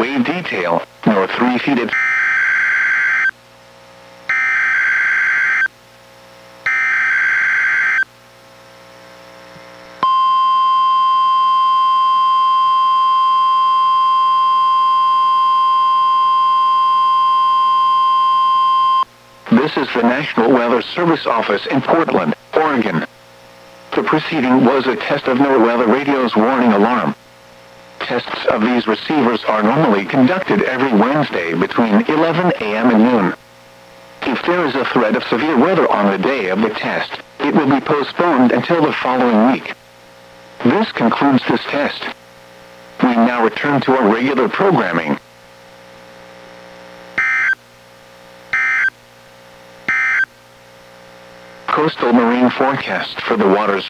wave detail, north 3 feet at This is the National Weather Service office in Portland, Oregon. The preceding was a test of NWR weather radio's warning alarm. Tests of these receivers are normally conducted every Wednesday between 11 a.m. and noon. If there is a threat of severe weather on the day of the test, it will be postponed until the following week. This concludes this test. We now return to our regular programming. Coastal marine forecast for the waters